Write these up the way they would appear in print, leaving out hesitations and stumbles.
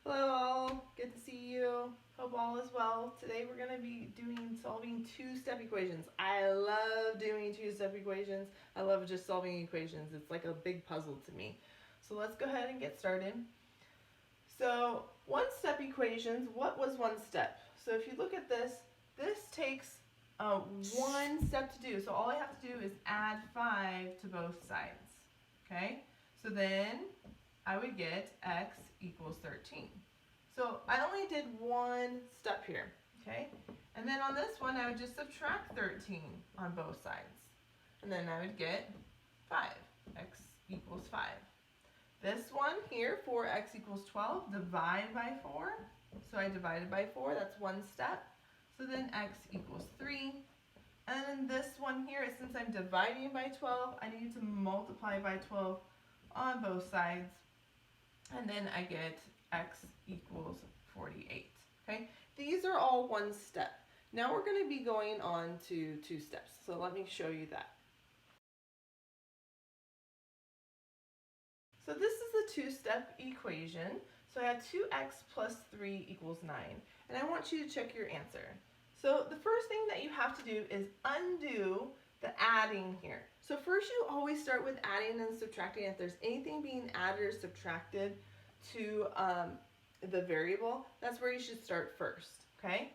Hello all, good to see you. Hope all is well. Today we're going to be solving two-step equations. I love doing two-step equations. I love just solving equations. It's like a big puzzle to me. So let's go ahead and get started. So one-step equations, what was one step? So if you look at this, this takes one step to do. So all I have to do is add 5 to both sides. Okay? So then I would get x equals 13. So I only did one step here, okay? And then on this one, I would just subtract 13 on both sides. And then I would get 5, x equals 5. This one here, 4x equals 12, divide by 4. So I divided by 4, that's one step. So then x equals 3. And then this one here, since I'm dividing by 12, I need to multiply by 12 on both sides. And then I get x equals 48, okay? These are all one step. Now we're going to be going on to two steps, so let me show you that. So this is the two-step equation. So I have 2x plus 3 equals 9, and I want you to check your answer. So the first thing that you have to do is undo the adding here. So first you always start with adding and subtracting. If there's anything being added or subtracted to the variable, that's where you should start first, okay?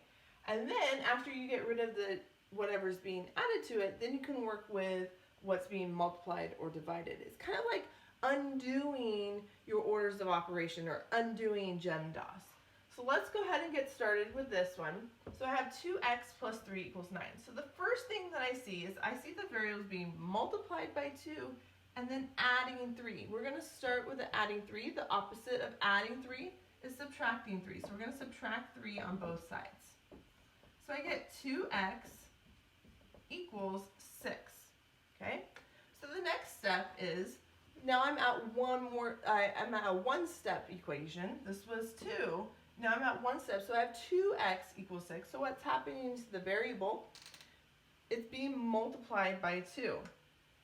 And then after you get rid of the whatever's being added to it, then you can work with what's being multiplied or divided. It's kind of like undoing your orders of operation or undoing GEMDAS. So let's go ahead and get started with this one. So I have 2x plus 3 equals 9. So the first thing that I see is I see the variables being multiplied by 2 and then adding 3. We're going to start with the adding 3. The opposite of adding 3 is subtracting 3. So we're going to subtract 3 on both sides. So I get 2x equals 6. Okay? So the next step is, now I'm at I'm at a one-step equation. This was 2. Now I'm at one step, so I have 2x equals 6. So what's happening to the variable? It's being multiplied by 2.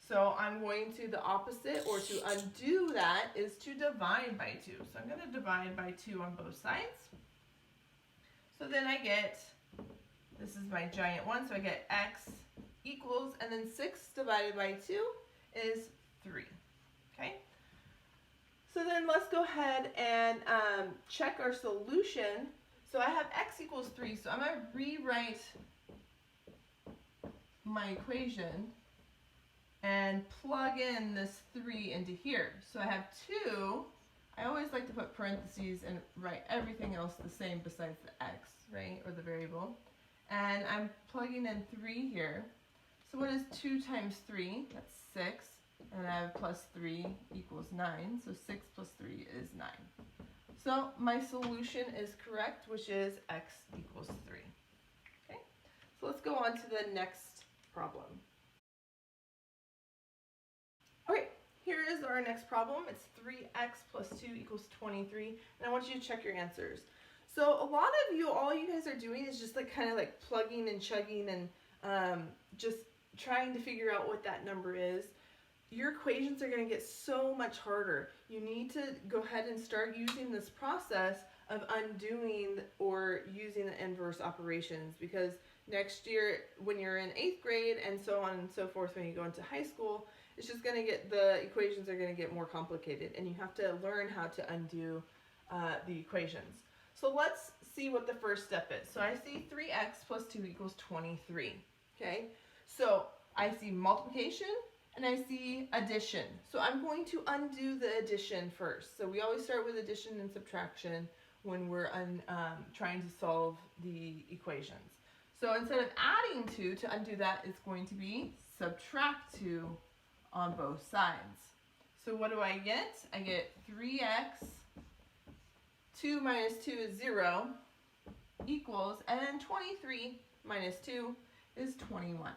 So I'm going to the opposite, or to undo that, is to divide by 2. So I'm going to divide by 2 on both sides. So then I get, this is my giant one, so I get x equals, and then 6 divided by 2 is 3. Okay? So then let's go ahead and check our solution. So I have x equals 3, so I'm going to rewrite my equation and plug in this 3 into here. So I have 2. I always like to put parentheses and write everything else the same besides the x, right, or the variable. And I'm plugging in 3 here. So what is 2 times 3? That's 6. And I have plus 3 equals 9, so 6 plus 3 is 9. So my solution is correct, which is x equals 3. Okay, so let's go on to the next problem. Okay, here is our next problem. It's 3x plus 2 equals 23, and I want you to check your answers. So a lot of you, all you guys are doing is just like kind of like plugging and chugging and just trying to figure out what that number is. Your equations are going to get so much harder. You need to go ahead and start using this process of undoing or using the inverse operations, because next year when you're in 8th grade and so on and so forth, when you go into high school, it's just going to get, the equations are going to get more complicated, and you have to learn how to undo the equations. So let's see what the first step is. So I see 3x plus 2 equals 23. Okay, so I see multiplication and I see addition. So I'm going to undo the addition first. So we always start with addition and subtraction when we're trying to solve the equations. So instead of adding 2, to undo that, it's going to be subtract 2 on both sides. So what do I get? I get 3x, 2 minus 2 is 0, equals, and then 23 minus 2 is 21.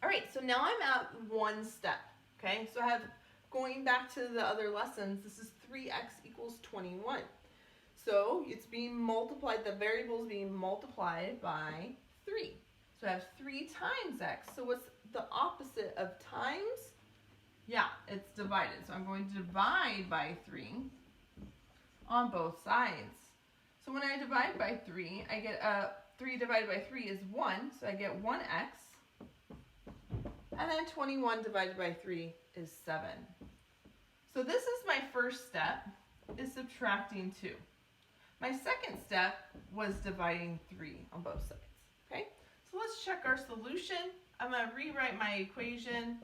All right, so now I'm at one step, okay? So I have, going back to the other lessons, this is 3x equals 21. So it's being multiplied, the variable is being multiplied by 3. So I have 3 times x. So what's the opposite of times? Yeah, it's divided. So I'm going to divide by 3 on both sides. So when I divide by 3, I get 3 divided by 3 is 1, so I get 1x. And then 21 divided by 3 is 7. So this is my first step, is subtracting 2. My second step was dividing 3 on both sides. Okay, so let's check our solution. I'm going to rewrite my equation.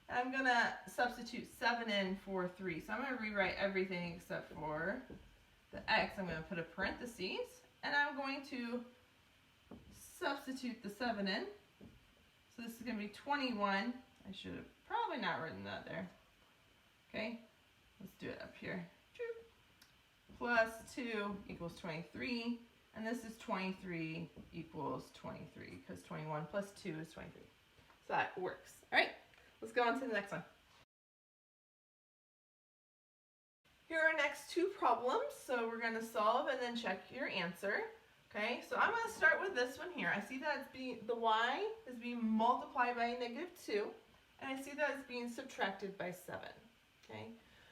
And I'm going to substitute 7 in for 3. So I'm going to rewrite everything except for the x. I'm going to put a parentheses, and I'm going to substitute the 7 in. So this is going to be 21. I should have probably not written that there. Okay, let's do it up here. Plus 2 equals 23. And this is 23 equals 23, because 21 plus 2 is 23. So that works. All right, let's go on to the next one. Here are our next two problems. So we're going to solve and then check your answer. Okay, so I'm going to start with this one here. I see that the y is being multiplied by -2, and I see that it's being subtracted by 7. Okay,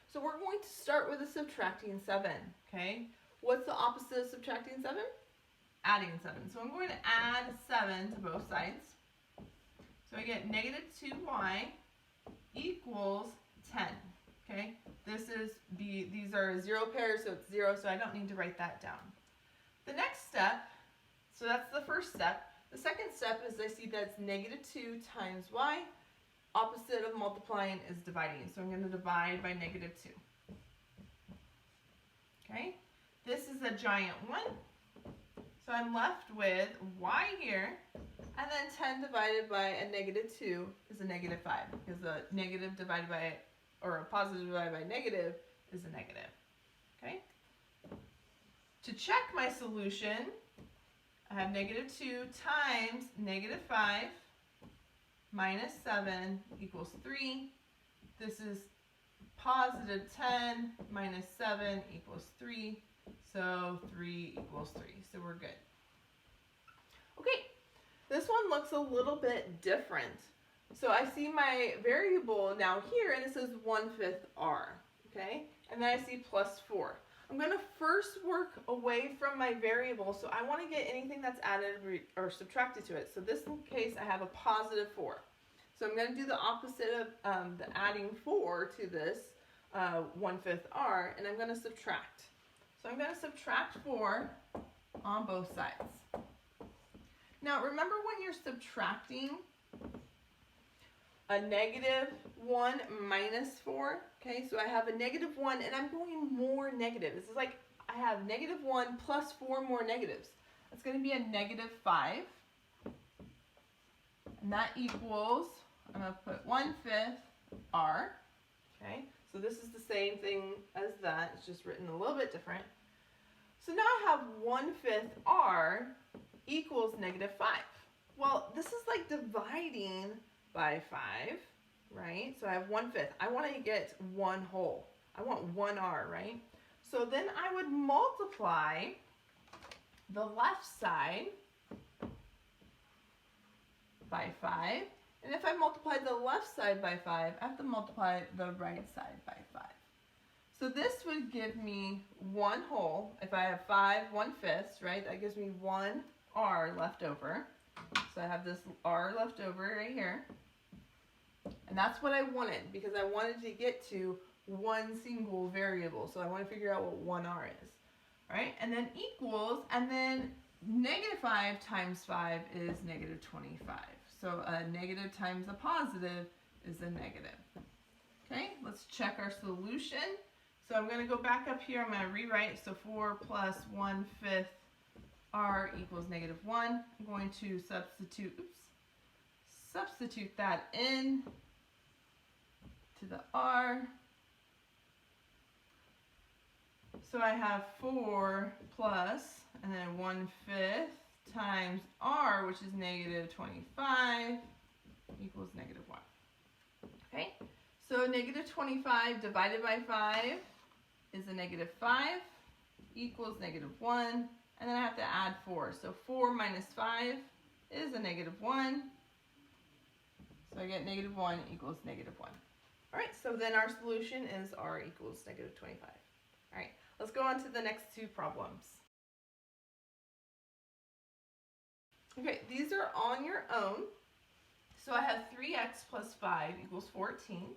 so we're going to start with a subtracting 7. Okay, what's the opposite of subtracting 7? Adding 7. So I'm going to add 7 to both sides. So I get -2y equals 10. Okay, these are 0 pairs, so it's 0, so I don't need to write that down. The next step, so that's the first step. The second step is I see that's -2 times y. Opposite of multiplying is dividing. So I'm going to divide by -2. Okay, this is a giant one. So I'm left with y here, and then 10 divided by a -2 is a -5, because a negative divided by, or a positive divided by negative is a negative. Okay? To check my solution, I have -2 times -5 minus 7 equals 3. This is positive 10 minus 7 equals 3. So 3 equals 3. So we're good. Okay, this one looks a little bit different. So I see my variable now here, and it says 1/5 r. Okay, and then I see plus 4. I'm going to first work away from my variable, so I want to get anything that's added or subtracted to it. So this case, I have a positive 4. So I'm going to do the opposite of the adding 4 to this 1/5 r, and I'm going to subtract. So I'm going to subtract 4 on both sides. Now remember, when you're subtracting a -1 minus 4, okay, so I have a -1 and I'm going more negative. This is like I have -1 plus 4 more negatives. That's going to be a -5. And that equals, I'm going to put 1/5 r. Okay, so this is the same thing as that. It's just written a little bit different. So now I have 1/5 r equals -5. Well, this is like dividing by 5, right? So I have 1/5. I want to get 1 whole. I want 1 r, right? So then I would multiply the left side by 5. And if I multiply the left side by 5, I have to multiply the right side by 5. So this would give me 1 whole. If I have 5 1/5, right, that gives me 1 r left over. So I have this r left over right here. And that's what I wanted, because I wanted to get to one single variable. So I want to figure out what 1 r is. Right? And then equals, and then -5 times 5 is -25. So a negative times a positive is a negative. Okay, let's check our solution. So I'm going to go back up here. I'm going to rewrite. So 4 plus 1/5 r equals -1. I'm going to substitute that in to the r. So I have 4 plus, and then 1/5 times r, which is -25, equals -1. Okay, so -25 divided by 5 is a -5, equals -1, and then I have to add 4. So 4 minus 5 is a -1, so I get -1 equals -1. All right, so then our solution is r equals negative 25. All right, let's go on to the next two problems. Okay, these are on your own. So I have 3x plus 5 equals 14,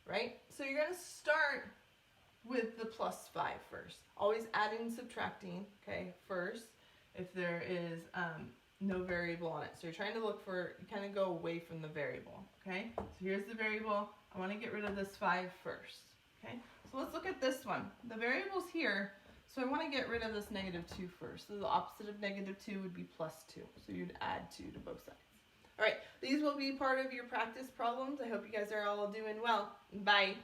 right? So you're going to start with the plus 5 first. Always adding and subtracting, okay, first, if there is no variable on it. So you're trying to look for, you kind of go away from the variable, okay? So here's the variable. I want to get rid of this 5 first, okay? So let's look at this one. The variable's here, so I want to get rid of this negative 2 first. So the opposite of negative 2 would be plus 2. So you'd add 2 to both sides. All right, these will be part of your practice problems. I hope you guys are all doing well. Bye.